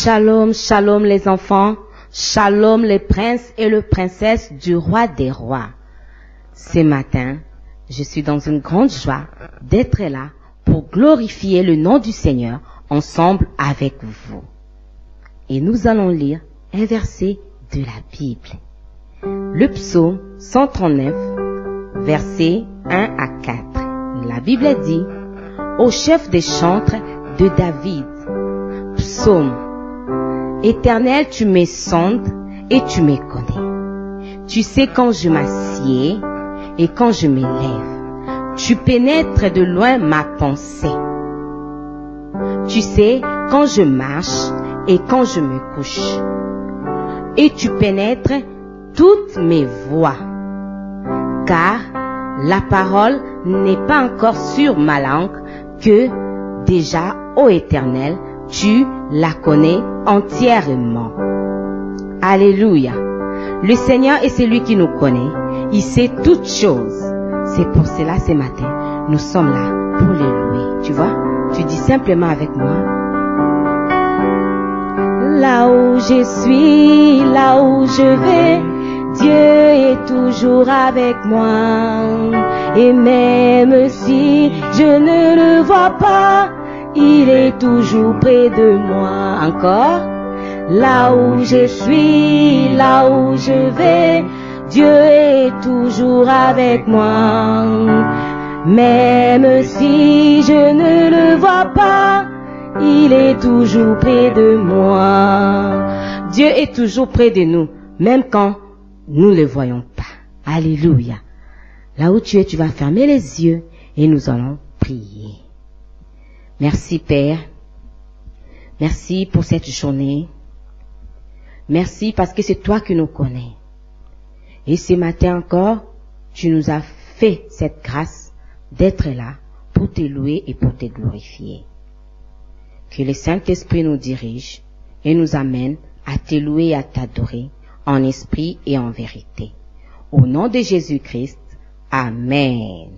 Shalom, shalom les enfants, shalom les princes et les princesses du roi des rois. Ce matin, je suis dans une grande joie d'être là pour glorifier le nom du Seigneur ensemble avec vous. Et nous allons lire un verset de la Bible. Le psaume 139, versets 1 à 4. La Bible dit, au chef des chantres de David, psaume. Éternel, tu me sondes et tu me connais. Tu sais quand je m'assieds et quand je me lève. Tu pénètres de loin ma pensée. Tu sais quand je marche et quand je me couche. Et tu pénètres toutes mes voies. Car la parole n'est pas encore sur ma langue que déjà, ô Éternel, tu la connais entièrement. Alléluia. Le Seigneur est celui qui nous connaît. Il sait toutes choses. C'est pour cela, ce matin, nous sommes là pour le louer. Tu vois? Tu dis simplement avec moi. Là où je suis, là où je vais, Dieu est toujours avec moi. Et même si je ne le vois pas, il est toujours près de moi. Encore. Là où je suis, là où je vais, Dieu est toujours avec moi. Même si je ne le vois pas, il est toujours près de moi. Dieu est toujours près de nous, même quand nous ne le voyons pas. Alléluia. Là où tu es, tu vas fermer les yeux et nous allons prier. Merci Père. Merci pour cette journée. Merci parce que c'est toi qui nous connais. Et ce matin encore, tu nous as fait cette grâce d'être là pour te louer et pour te glorifier. Que le Saint-Esprit nous dirige et nous amène à te louer et à t'adorer en esprit et en vérité. Au nom de Jésus-Christ, Amen.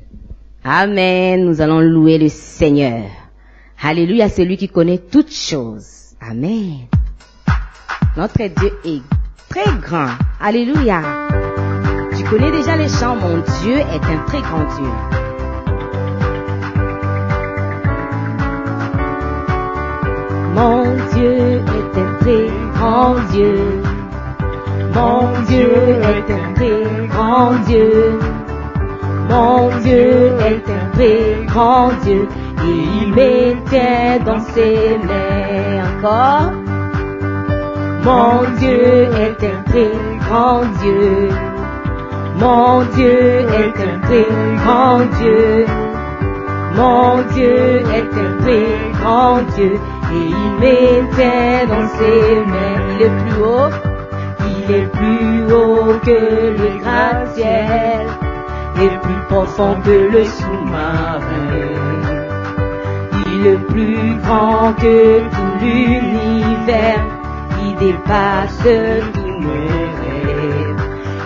Amen. Nous allons louer le Seigneur. Alléluia, c'est lui qui connaît toutes choses. Amen. Notre Dieu est très grand. Alléluia. Tu connais déjà les chants. Mon Dieu est un très grand Dieu. Mon Dieu est un très grand Dieu. Mon Dieu est un très grand Dieu. Mon Dieu est un très grand Dieu. Et il me tient dans ses mains. Encore. Mon Dieu est un très grand Dieu. Mon Dieu est un très grand Dieu. Mon Dieu est un très grand Dieu. Et il me tient dans ses mains. Il est plus haut. Il est plus haut que le gratte-ciel. Et plus profond que le sous-marin. Il est plus grand que tout l'univers. Il dépasse tous mes rêves.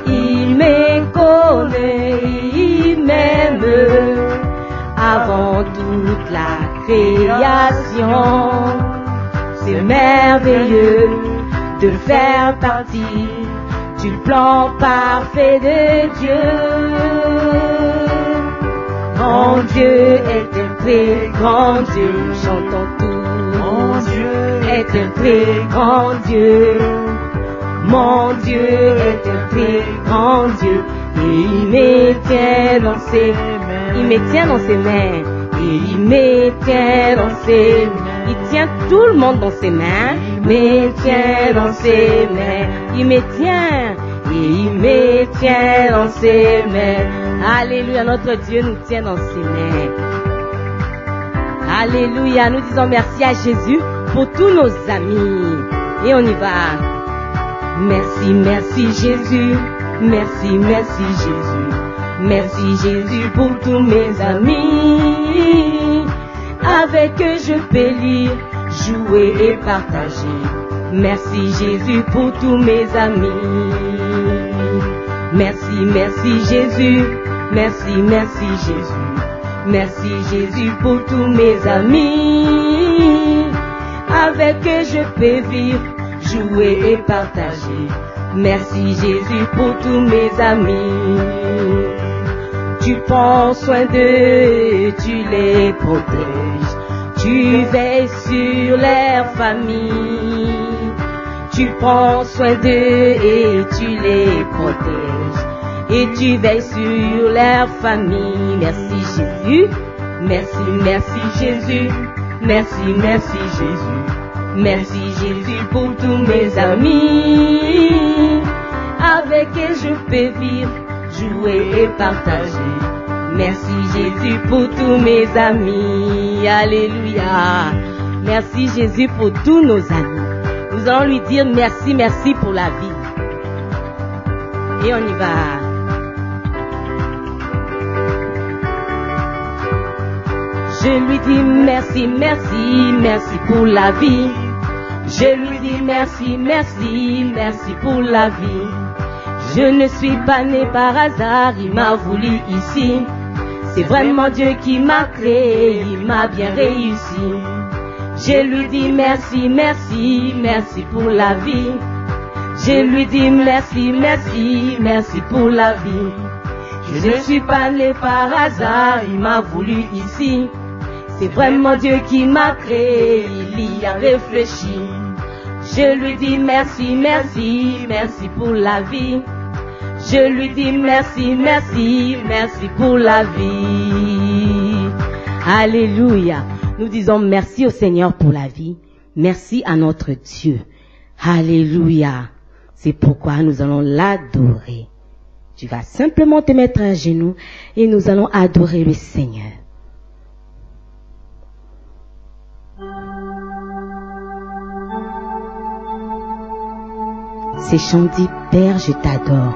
Il me connaît, il m'aime avant toute la création. C'est merveilleux de faire partie du plan parfait de Dieu. Mon Dieu est un très grand Dieu. Chantons tout. Mon Dieu est un très grand Dieu. Mon Dieu est un très grand Dieu. Et il me tient dans ses mains. Il me tient dans ses mains. Et il me tient dans ses mains. Il tient tout le monde dans ses mains. Il me tient dans ses mains. Il me tient. Et il me tient dans ses mains. Alléluia, notre Dieu nous tient dans ses mains. Alléluia, nous disons merci à Jésus pour tous nos amis. Et on y va. Merci, merci Jésus. Merci, merci Jésus. Merci Jésus pour tous mes amis. Avec eux je peux lire, jouer et partager. Merci Jésus pour tous mes amis. Merci, merci Jésus. Merci, merci Jésus. Merci Jésus pour tous mes amis. avec eux je peux vivre, jouer et partager. Merci Jésus pour tous mes amis. Tu prends soin d'eux, tu les protèges, tu veilles sur leur famille. Tu prends soin d'eux et tu les protèges, et tu veilles sur leur famille. Merci Jésus, merci, merci Jésus, merci, merci Jésus. Merci Jésus pour tous mes amis. Avec eux je peux vivre, jouer et partager. Merci Jésus pour tous mes amis. Alléluia. Merci Jésus pour tous nos amis. Nous allons lui dire merci, merci pour la vie. Et on y va. Je lui dis merci, merci, merci pour la vie. Je lui dis merci, merci, merci pour la vie. Je ne suis pas né par hasard, il m'a voulu ici. C'est vraiment Dieu qui m'a créé, il m'a bien réussi. Je lui dis merci, merci, merci pour la vie. Je lui dis merci, merci, merci pour la vie. Je ne suis pas né par hasard, il m'a voulu ici. C'est vraiment Dieu qui m'a créé, il y a réfléchi. Je lui dis merci, merci, merci pour la vie. Je lui dis merci, merci, merci pour la vie. Alléluia. Nous disons merci au Seigneur pour la vie. Merci à notre Dieu. Alléluia. C'est pourquoi nous allons l'adorer. Tu vas simplement te mettre à genoux et nous allons adorer le Seigneur. Ces chants disent, Père, je t'adore.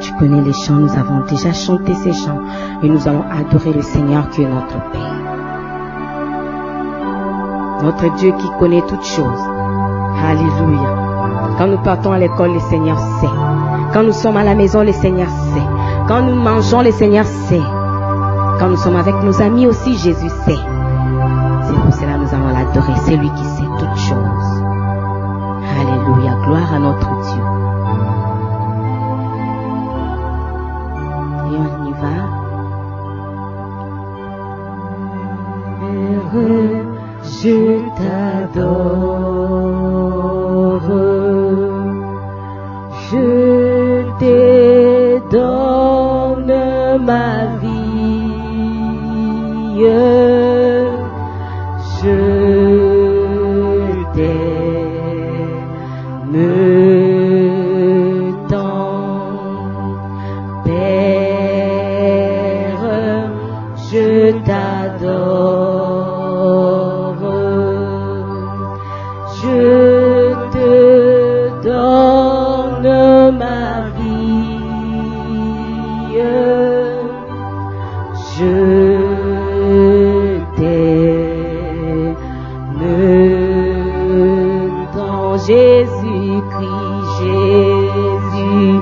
Tu connais les chants, nous avons déjà chanté ces chants et nous allons adorer le Seigneur qui est notre Père. Notre Dieu qui connaît toutes choses. Alléluia. Quand nous partons à l'école, le Seigneur sait. Quand nous sommes à la maison, le Seigneur sait. Quand nous mangeons, le Seigneur sait. Quand nous sommes avec nos amis aussi, Jésus sait. C'est pour cela que nous allons l'adorer. C'est lui qui sait toutes choses. Alléluia. Gloire à notre Dieu. Et on y va. Je t'adore. Je te donne ma vie. Je t'aime tant, Père, je t'adore. Je te donne ma vie. Je Jésus-Christ, Jésus-Christ,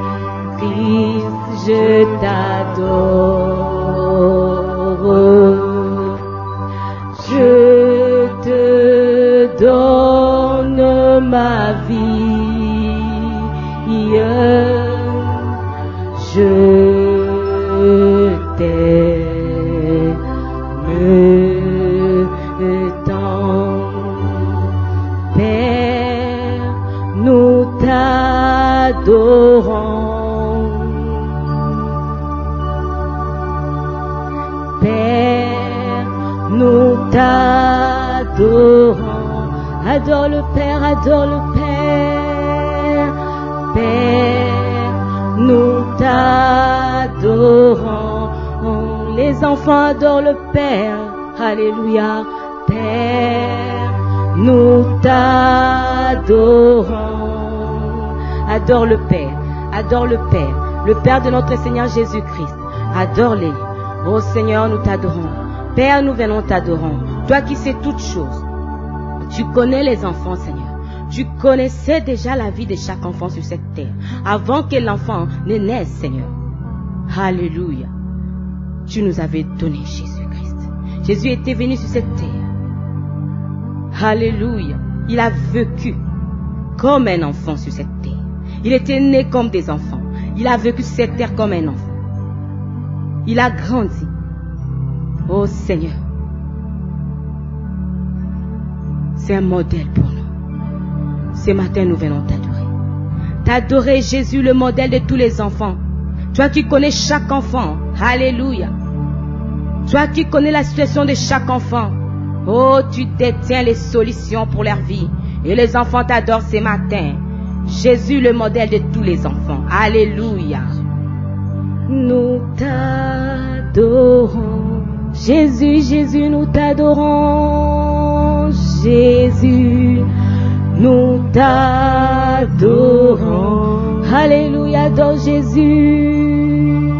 je t'adore. Je te donne ma vie. Je t'aime tant. Père, nous t'adorons. Père, nous t'adorons. Adore le Père, adore le Père. Père, nous t'adorons. Les enfants adorent le Père. Alléluia. Père, nous t'adorons. Adore le Père, adore le Père, le Père de notre Seigneur Jésus-Christ. Adore-les. Oh Seigneur, nous t'adorons. Père, nous venons t'adorons. Toi qui sais toutes choses. Tu connais les enfants, Seigneur. Tu connaissais déjà la vie de chaque enfant sur cette terre. Avant que l'enfant ne naisse, Seigneur. Alléluia. Tu nous avais donné Jésus-Christ. Jésus était venu sur cette terre. Alléluia. Il a vécu comme un enfant sur cette terre. Il était né comme des enfants. Il a vécu sur cette terre comme un enfant. Il a grandi. Oh Seigneur, c'est un modèle pour nous. Ce matin, nous venons t'adorer. T'adorer, Jésus, le modèle de tous les enfants. Toi qui connais chaque enfant. Alléluia. Toi qui connais la situation de chaque enfant. Oh, tu détiens les solutions pour leur vie. Et les enfants t'adorent ce matin. Jésus, le modèle de tous les enfants. Alléluia. Nous t'adorons. Jésus, Jésus, nous t'adorons. Jésus, nous t'adorons. Alléluia, adore Jésus.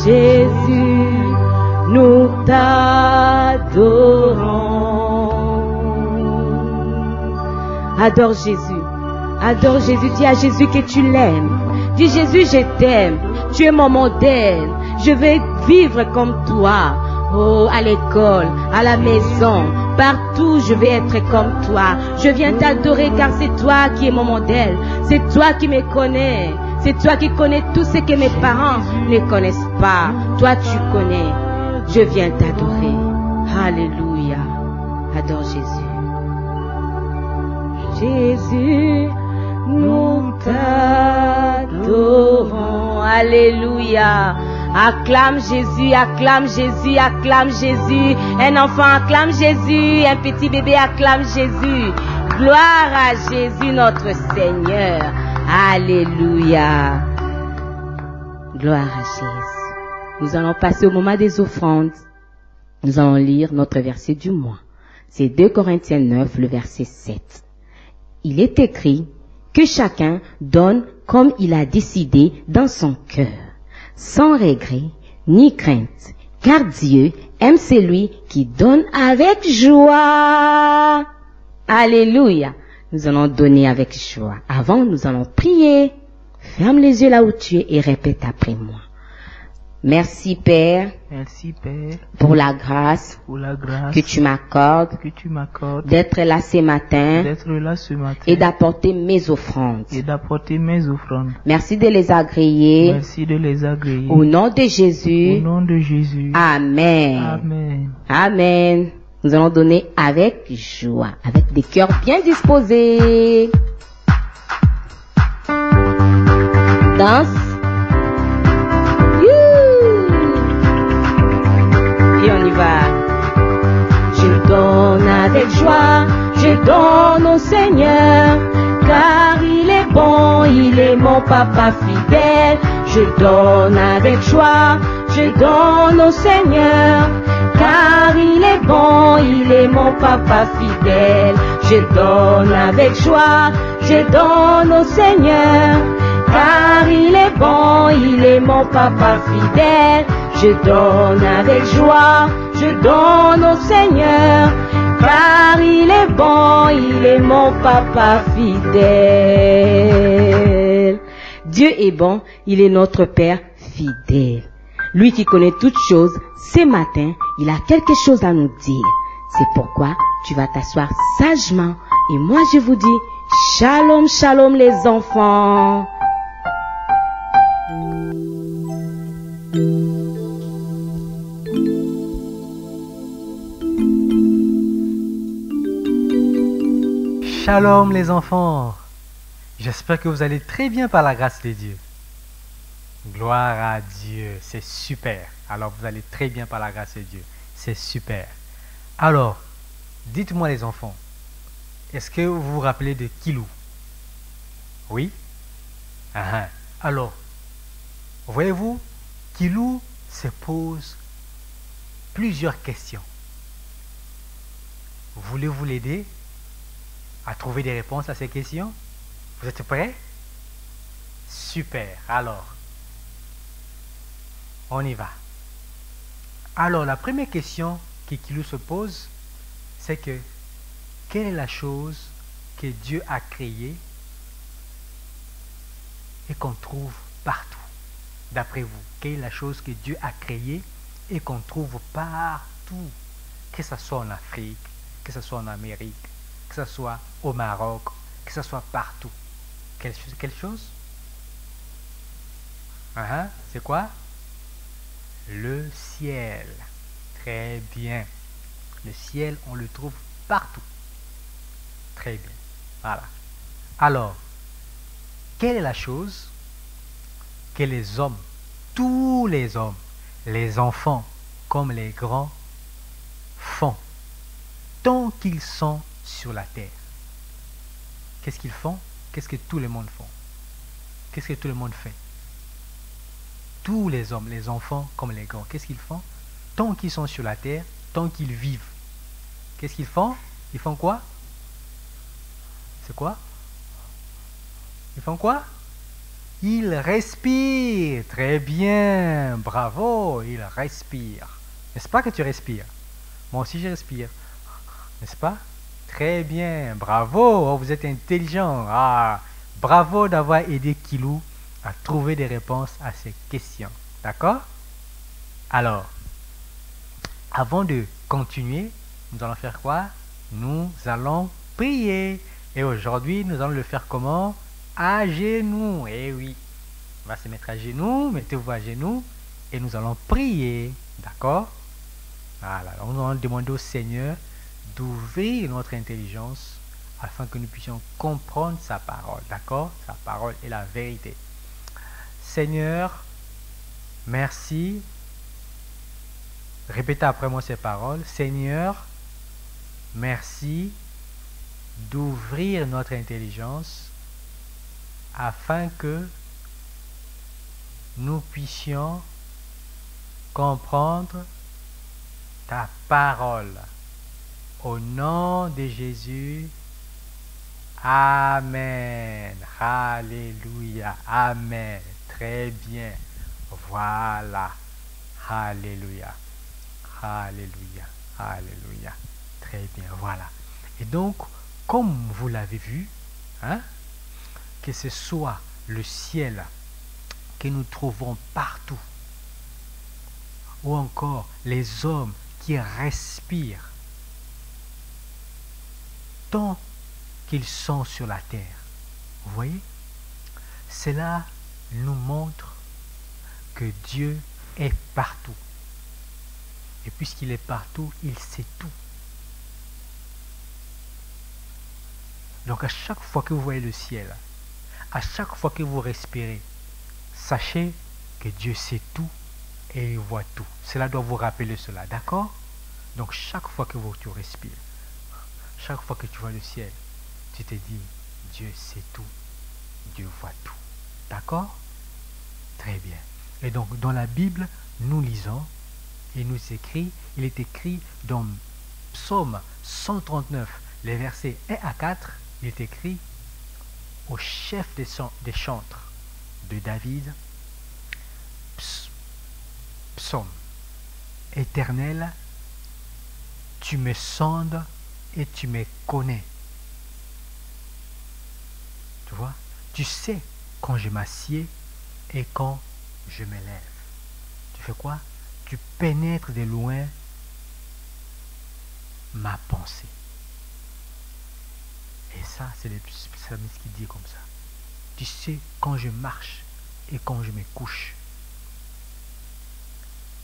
Jésus, nous t'adorons. Adore Jésus. Adore Jésus. Dis à Jésus que tu l'aimes. Dis Jésus, je t'aime. Tu es mon modèle. Je vais vivre comme toi. Oh, à l'école, à la maison, partout je vais être comme toi. Je viens t'adorer car c'est toi qui es mon modèle. C'est toi qui me connais. C'est toi qui connais tout ce que mes parents ne connaissent pas. Toi tu connais. Je viens t'adorer. Alléluia. Adore Jésus. Jésus, nous t'adorons. Alléluia. Acclame Jésus, acclame Jésus, acclame Jésus. Un enfant acclame Jésus, un petit bébé acclame Jésus. Gloire à Jésus notre Seigneur. Alléluia. Gloire à Jésus. Nous allons passer au moment des offrandes. Nous allons lire notre verset du mois. C'est 2 Corinthiens 9, le verset 7. Il est écrit que chacun donne comme il a décidé dans son cœur, sans regret ni crainte, car Dieu aime celui qui donne avec joie. Alléluia. Nous allons donner avec joie. Avant, nous allons prier. Ferme les yeux là où tu es et répète après moi. Merci Père. Merci Père. Pour la grâce. Que tu m'accordes. D'être là ce matin. Et d'apporter mes offrandes. Merci de les agréer. Au nom de Jésus. Amen. Amen. Amen. Nous allons donner avec joie, avec des cœurs bien disposés. Danse. Et on y va. Je donne avec joie, je donne au Seigneur, car il est bon, il est mon papa fidèle. Je donne avec joie, je donne au Seigneur, car il est bon, il est mon papa fidèle. Je donne avec joie, je donne au Seigneur, car il est bon, il est mon papa fidèle. Je donne avec joie, je donne au Seigneur, car il est bon, il est mon papa fidèle. Dieu est bon, il est notre Père fidèle. Lui qui connaît toutes choses, ce matin, il a quelque chose à nous dire. C'est pourquoi tu vas t'asseoir sagement. Et moi je vous dis, shalom, shalom les enfants. Shalom les enfants. J'espère que vous allez très bien par la grâce de Dieu. Gloire à Dieu, c'est super. Alors vous allez très bien par la grâce de Dieu. C'est super. Alors, dites-moi les enfants, est-ce que vous vous rappelez de Kilou? Oui? Alors, voyez-vous, Kilou se pose plusieurs questions. Voulez-vous l'aider à trouver des réponses à ces questions? Vous êtes prêts? Super. Alors, on y va. Alors, la première question que Kilou se pose, c'est que quelle est la chose que Dieu a créée et qu'on trouve partout? D'après vous, quelle est la chose que Dieu a créée et qu'on trouve partout? Que ce soit en Afrique, que ce soit en Amérique, que ce soit au Maroc, que ce soit partout. Quelle chose? C'est quoi? Le ciel. Très bien. Le ciel, on le trouve partout. Très bien. Voilà. Alors, quelle est la chose que les hommes, tous les hommes, les enfants comme les grands, font tant qu'ils sont sur la terre? Qu'est-ce qu'ils font? Qu'est-ce que tout le monde fait? Qu'est-ce que tout le monde fait? Tous les hommes, les enfants comme les grands, qu'est-ce qu'ils font? Tant qu'ils sont sur la terre, tant qu'ils vivent. Qu'est-ce qu'ils font? Ils font quoi? C'est quoi? Ils font quoi? Ils respirent. Très bien. Bravo. Ils respirent. N'est-ce pas que tu respires? Moi aussi je respire. N'est-ce pas? Très bien. Bravo. Oh, vous êtes intelligent. Ah, bravo d'avoir aidé Kilou à trouver des réponses à ces questions. D'accord? Alors, avant de continuer, nous allons faire quoi? Nous allons prier. Et aujourd'hui, nous allons le faire comment? À genoux. Eh oui. On va se mettre à genoux. Mettez-vous à genoux. Et nous allons prier. D'accord? Voilà. Nous allons demander au Seigneur d'ouvrir notre intelligence afin que nous puissions comprendre sa parole. D'accord? Sa parole est la vérité. Seigneur, merci. Répétez après moi ces paroles. Seigneur, merci d'ouvrir notre intelligence afin que nous puissions comprendre ta parole. Au nom de Jésus, Amen. Alléluia. Amen. Très bien. Voilà. Alléluia. Alléluia. Alléluia. Très bien. Voilà. Et donc, comme vous l'avez vu, que ce soit le ciel que nous trouvons partout, ou encore les hommes qui respirent tant qu'ils sont sur la terre. Vous voyez? Cela nous montre que Dieu est partout. Et puisqu'il est partout, il sait tout. Donc à chaque fois que vous voyez le ciel, à chaque fois que vous respirez, sachez que Dieu sait tout et il voit tout. Cela doit vous rappeler cela, d'accord? Donc chaque fois que tu respires, chaque fois que tu vois le ciel, tu te dis, Dieu sait tout, Dieu voit tout. D'accord? Très bien. Et donc dans la Bible, nous lisons, il est écrit dans Psaume 139, les versets 1 à 4, il est écrit au chef des chantres de David, Psaume. Éternel, tu me sondes et tu me connais. Tu vois, tu sais quand je m'assieds et quand je me lève. Tu fais quoi? Tu pénètres de loin ma pensée. Et ça, c'est le psalmiste qui dit comme ça. Tu sais quand je marche et quand je me couche.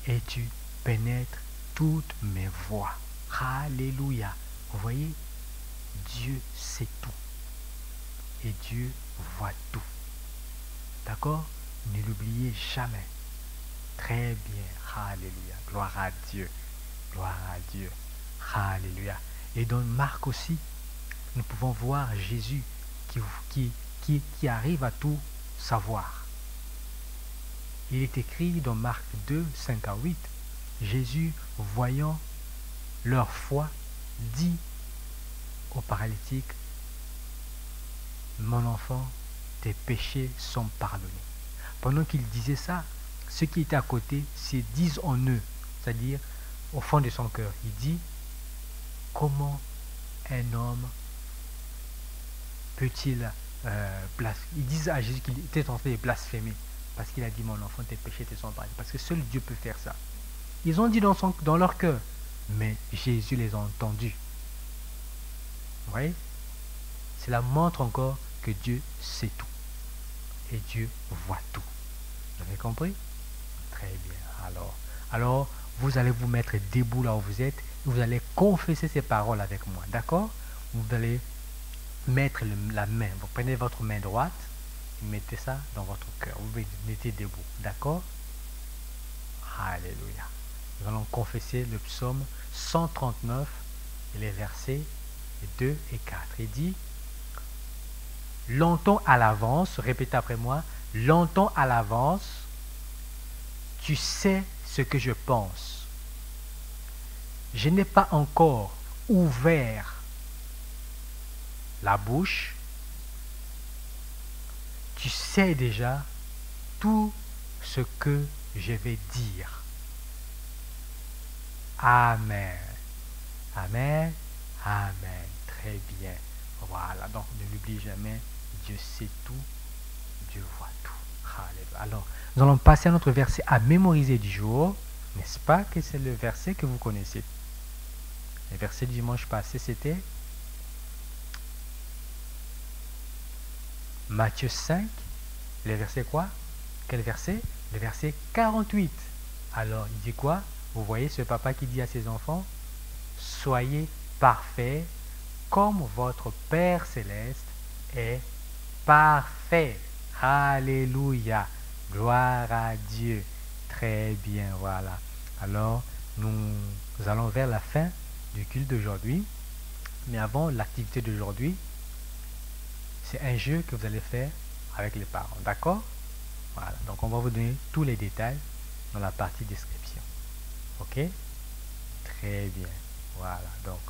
Et tu pénètres toutes mes voies. Alléluia. Vous voyez, Dieu sait tout. Et Dieu voit tout. D'accord? Ne l'oubliez jamais. Très bien. Alléluia. Gloire à Dieu. Gloire à Dieu. Alléluia. Et dans Marc aussi, nous pouvons voir Jésus qui arrive à tout savoir. Il est écrit dans Marc 2, 5 à 8, Jésus, voyant leur foi, dit au paralytique, mon enfant, tes péchés sont pardonnés. Pendant qu'il disait ça, ceux qui étaient à côté se disent en eux, c'est-à-dire au fond de son cœur, il dit, comment un homme peut-il ils disent à Jésus qu'il était en train de blasphémer parce qu'il a dit mon enfant tes péchés te sont pardonnés, parce que seul Dieu peut faire ça. Ils ont dit dans leur cœur, mais Jésus les a entendus Vous voyez? Cela montre encore que Dieu sait tout. Et Dieu voit tout. Vous avez compris? Très bien. Alors, vous allez vous mettre debout là où vous êtes. Et vous allez confesser ces paroles avec moi. D'accord? Vous allez mettre la main. Vous prenez votre main droite. Et mettez ça dans votre cœur. Vous mettez debout. D'accord? Alléluia. Nous allons confesser le psaume 139 et les versets 2 et 4. Il dit: longtemps à l'avance, répétez après moi, longtemps à l'avance, tu sais ce que je pense. Je n'ai pas encore ouvert la bouche. Tu sais déjà tout ce que je vais dire. Amen. Amen. Amen. Très bien. Voilà. Donc, ne l'oublie jamais. Dieu sait tout. Dieu voit tout. Alléluia. Alors, nous allons passer à notre verset à mémoriser du jour. N'est-ce pas que c'est le verset que vous connaissez? Le verset du dimanche passé, c'était Matthieu 5. Le verset quoi? Quel verset? Le verset 48. Alors, il dit quoi? Vous voyez ce papa qui dit à ses enfants: soyez parfaits comme votre Père Céleste est parfait. Alléluia. Gloire à Dieu. Très bien, voilà. Alors, nous allons vers la fin du culte d'aujourd'hui. Mais avant l'activité d'aujourd'hui, c'est un jeu que vous allez faire avec les parents. D'accord? Voilà. Donc, on va vous donner tous les détails dans la partie description. Ok? Très bien. Voilà. Donc,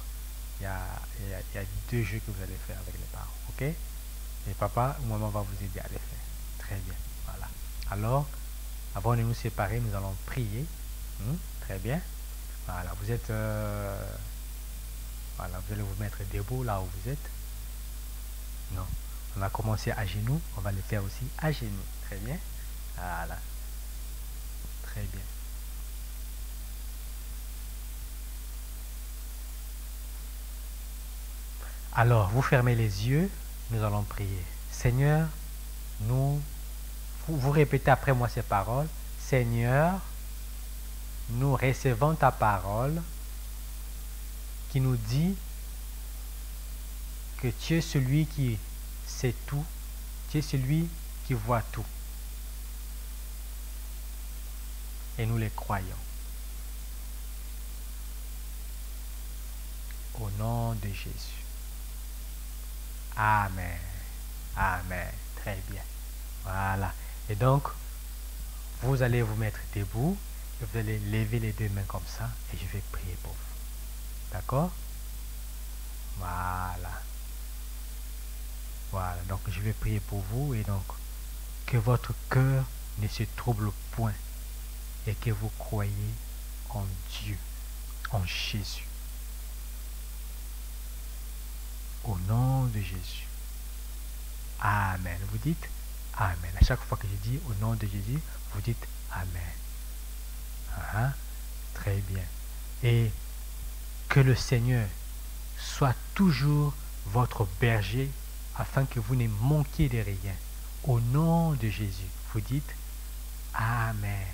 il y a 2 jeux que vous allez faire avec les parents. Ok? Et papa ou maman va vous aider à les faire. Très bien. Voilà. Alors, avant de nous séparer, nous allons prier. Très bien. Voilà. Vous êtes... voilà. Vous allez vous mettre debout là où vous êtes. Non. On a commencé à genoux. On va le faire aussi à genoux. Très bien. Voilà. Très bien. Alors, vous fermez les yeux, nous allons prier. Seigneur, vous répétez après moi ces paroles. Seigneur, nous recevons ta parole qui nous dit que tu es celui qui sait tout, tu es celui qui voit tout. Et nous les croyons. Au nom de Jésus. Amen. Amen. Très bien. Voilà. Et donc, vous allez vous mettre debout et vous allez lever les 2 mains comme ça et je vais prier pour vous. D'accord? Voilà. Voilà. Donc, je vais prier pour vous et donc, que votre cœur ne se trouble point et que vous croyez en Dieu, en Jésus. Au nom de Jésus. Amen. Vous dites Amen. À chaque fois que je dis au nom de Jésus, vous dites Amen. Très bien. Et que le Seigneur soit toujours votre berger afin que vous ne manquiez de rien. Au nom de Jésus, vous dites Amen.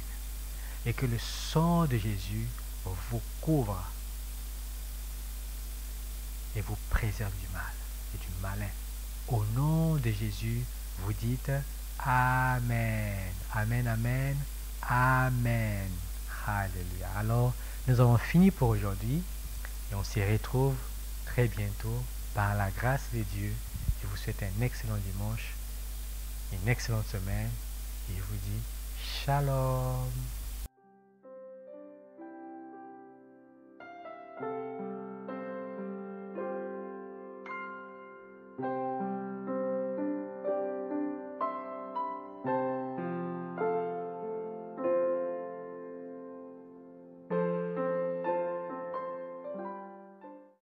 Et que le sang de Jésus vous couvre et vous préserve du mal et du malin. Au nom de Jésus, vous dites Amen. Amen, Amen, Amen. Alléluia. Alors, nous avons fini pour aujourd'hui et on se retrouve très bientôt par la grâce de Dieu. Je vous souhaite un excellent dimanche, une excellente semaine et je vous dis Shalom.